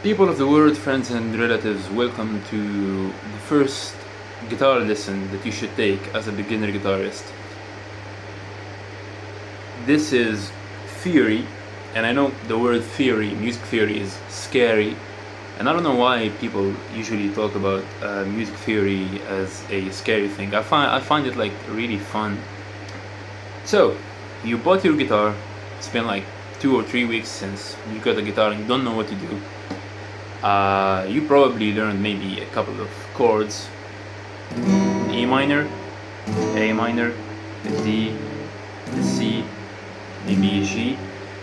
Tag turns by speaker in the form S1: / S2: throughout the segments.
S1: People of the world, friends and relatives, welcome to the first guitar lesson that you should take as a beginner guitarist. This is theory, and I know the word theory, music theory, is scary, and I don't know why people usually talk about music theory as a scary thing. I find it like really fun. So, you bought your guitar, it's been like 2 or 3 weeks since you got a guitar and you don't know what to do. You probably learned maybe a couple of chords: E minor, A minor, the D, the C, maybe a G.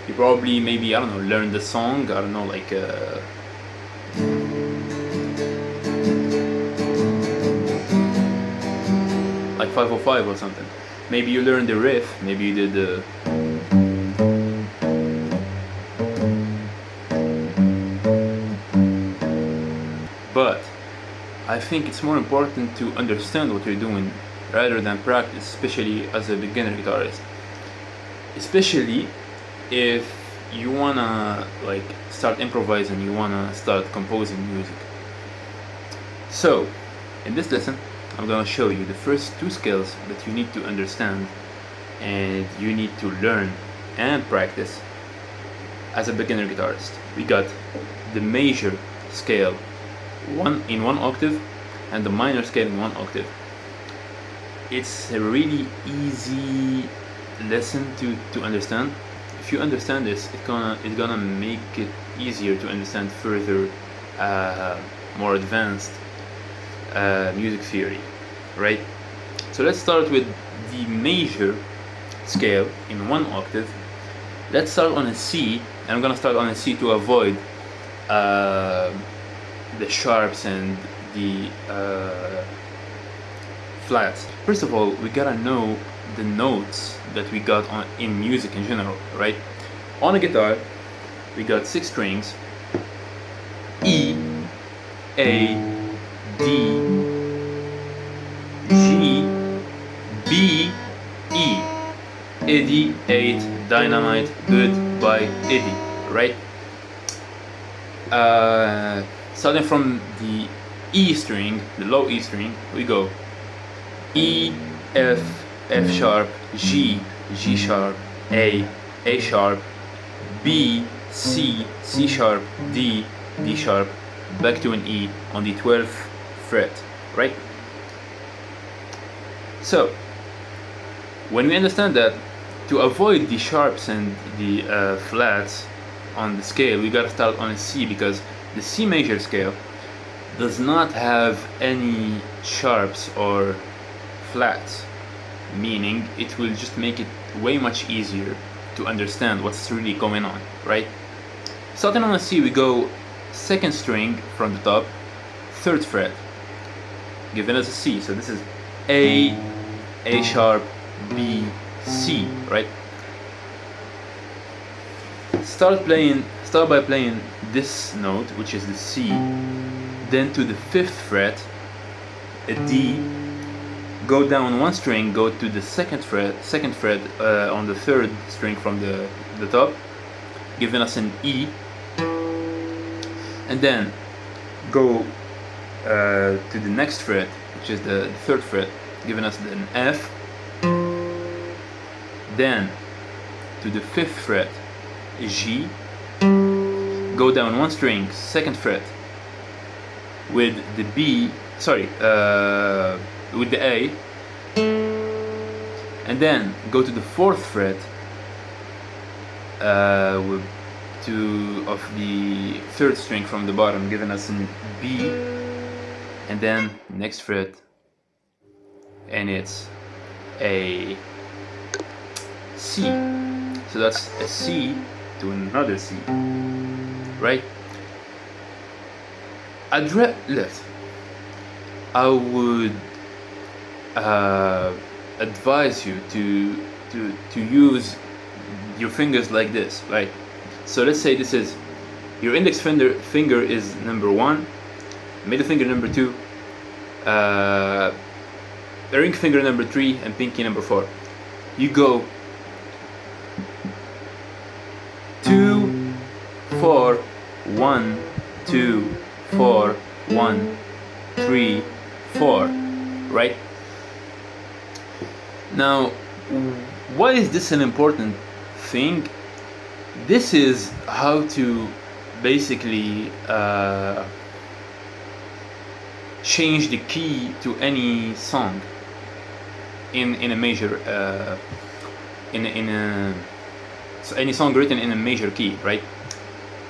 S1: You probably maybe, I don't know, learned the song, I don't know, like like 505 or something. Maybe you learned the riff, maybe you did the but I think it's more important to understand what you're doing rather than practice, especially as a beginner guitarist. Especially if you wanna like start improvising, you wanna start composing music. So, in this lesson, I'm gonna show you the first 2 skills that you need to understand and you need to learn and practice as a beginner guitarist. We got the major scale in one octave and the minor scale in 1 octave. It's a really easy lesson to understand. If you understand this, it's gonna make it easier to understand further more advanced music theory, right? So let's start with the major scale in 1 octave. Let's start on a C, and I'm gonna start on a C to avoid the sharps and the flats. First of all, we gotta know the notes that we got in music in general, right? On a guitar, we got 6 strings: E, A, D, G, B, E. Eddie, 8, dynamite, goodbye, Eddie, right? Starting from the E string, the low E string, we go E, F, F sharp, G, G sharp, A sharp, B, C, C sharp, D, D sharp, back to an E on the 12th fret, right? So, when we understand that, to avoid the sharps and the flats on the scale, we gotta start on a C, because the C major scale does not have any sharps or flats, meaning it will just make it way much easier to understand what's really going on, right? Starting on a C, we go 2nd string from the top, 3rd fret, giving us a C. So this is A sharp, B, C, right? Start by playing this note, which is the C, then to the 5th fret, a D, go down 1 string, go to the 2nd fret on the 3rd string from the top, giving us an E, and then go to the next fret, which is the 3rd fret, giving us an F, then to the 5th fret, G, go down 1 string, 2nd fret, with the B, with the A, and then go to the 4th fret of the 3rd string from the bottom, giving us an B, and then next fret, and it's a C. So that's a C to another C, right? Left. I would advise you to use your fingers like this, right? So let's say this is your index finger is number 1, middle finger number 2, ring finger number 3, and pinky number 4. You go 2, 4, 1, 2, 4, 1, 3, 4, right? Now, why is this an important thing? This is how to basically change the key to any song in a major so any song written in a major key, right?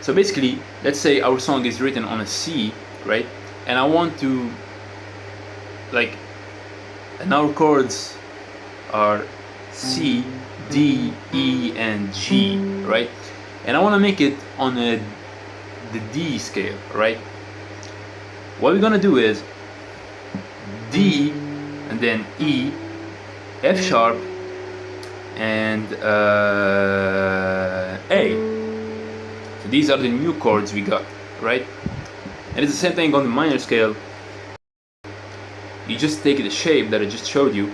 S1: So basically, let's say our song is written on a C, right? And I want to, like, and our chords are C, D, E, and G, right? And I want to make it on the D scale, right? What we're gonna do is D, and then E, F sharp, and A. So these are the new chords we got, right? And it's the same thing on the minor scale. You just take the shape that I just showed you,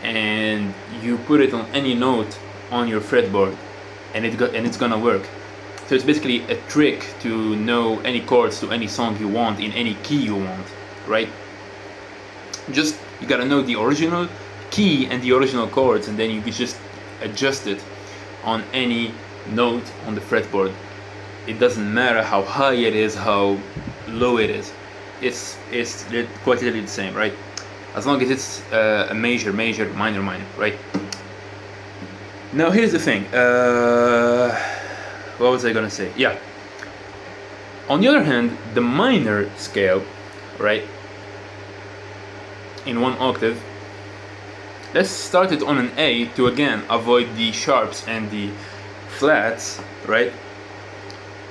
S1: and you put it on any note on your fretboard, and it's gonna work. So it's basically a trick to know any chords to any song you want in any key you want, right? Just you gotta know the original key and the original chords, and then you can just adjust it on any note on the fretboard. It doesn't matter how high it is, how low it is. It's quite literally the same, right? As long as it's a major, minor, right? Now here's the thing. What was I gonna say? Yeah. On the other hand, the minor scale, right, in one octave, let's start it on an A to again avoid the sharps and the flats, right?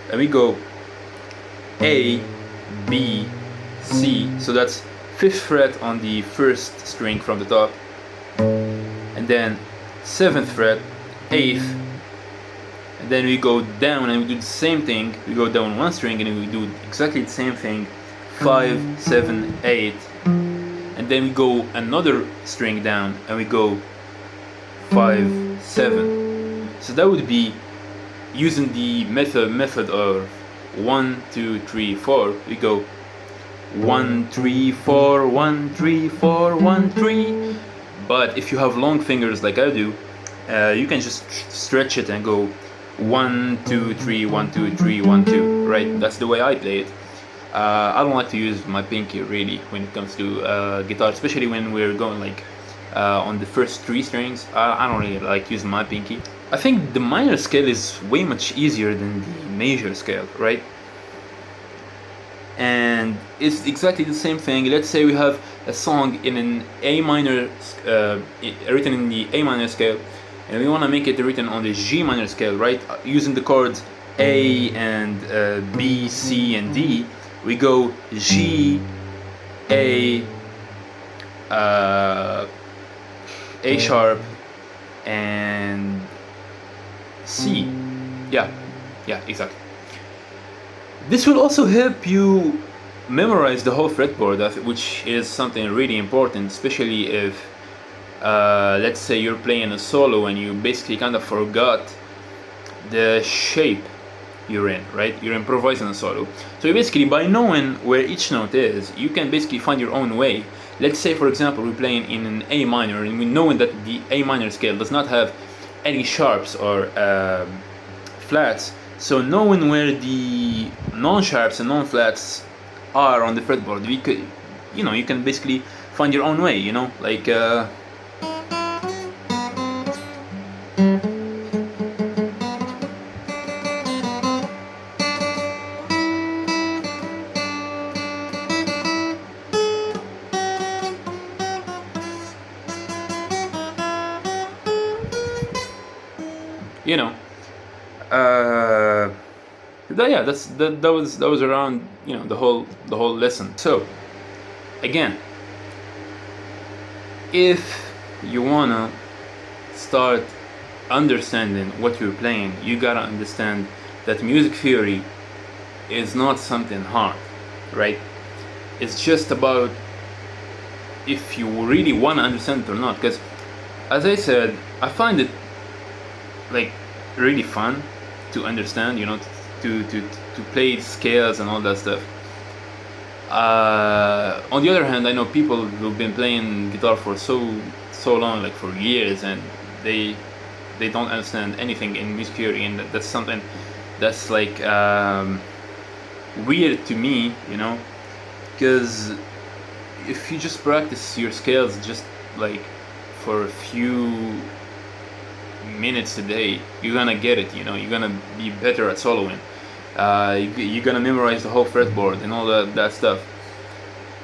S1: And we go A, B, C. So that's 5th fret on the first string from the top, and then 7th fret, 8th, and then we go down and we do the same thing. We go down one string and we do exactly the same thing, 5, 7, 8, and then we go another string down and we go 5, 7. So that would be using the method of 1, 2, 3, 4. We go 1, 3, 4, 1, 3, 4, 1, 3. But if you have long fingers like I do, you can just stretch it and go 1, 2, 3, 1, 2, 3, 1, 2, right? That's the way I play it. I don't like to use my pinky really when it comes to guitar, especially when we're going like on the first 3 strings. I don't really like using my pinky. I think the minor scale is way much easier than the major scale, right? And it's exactly the same thing. Let's say we have a song in an A minor, written in the A minor scale, and we want to make it written on the G minor scale, right? Using the chords A and B, C, and D, we go G, A, A sharp, and C. Yeah, exactly. This will also help you memorize the whole fretboard, which is something really important, especially if, let's say, you're playing a solo and you basically kind of forgot the shape you're in, right? You're improvising a solo. So basically, by knowing where each note is, you can basically find your own way. Let's say, for example, we're playing in an A minor, and we know that the A minor scale does not have any sharps or flats. So knowing where the non-sharps and non-flats are on the fretboard, we could, you can basically find your own way, like that was around the whole lesson. So again, if you wanna start understanding what you're playing, you gotta understand that music theory is not something hard, right? It's just about if you really want to understand it or not. Because as I said, I find it like really fun to understand, to play scales and all that stuff. On the other hand, I know people who've been playing guitar for so long, like for years, and they don't understand anything in music theory, and that's something that's like weird to me, you know, because if you just practice your scales just like for a few minutes a day, you're gonna get it, you know, you're gonna be better at soloing. You're gonna memorize the whole fretboard and all that stuff.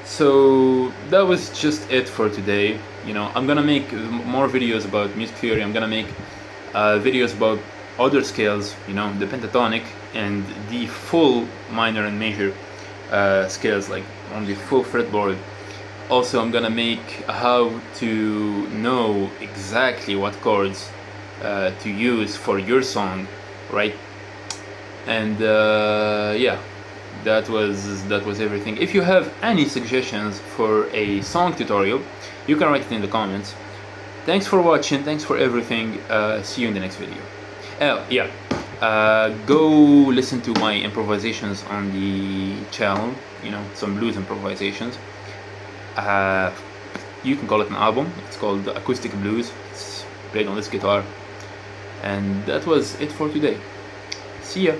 S1: So that was just it for today. You know, I'm gonna make more videos about music theory. I'm gonna make videos about other scales, you know, the pentatonic and the full minor and major scales, like on the full fretboard. Also, I'm gonna make how to know exactly what chords to use for your song, right? And yeah, that was everything. If you have any suggestions for a song tutorial, you can write it in the comments. Thanks for watching, thanks for everything. See you in the next video. Oh yeah, go listen to my improvisations on the channel, you know, some blues improvisations. You can call it an album. It's called Acoustic Blues. It's played on this guitar. And that was it for today. See ya.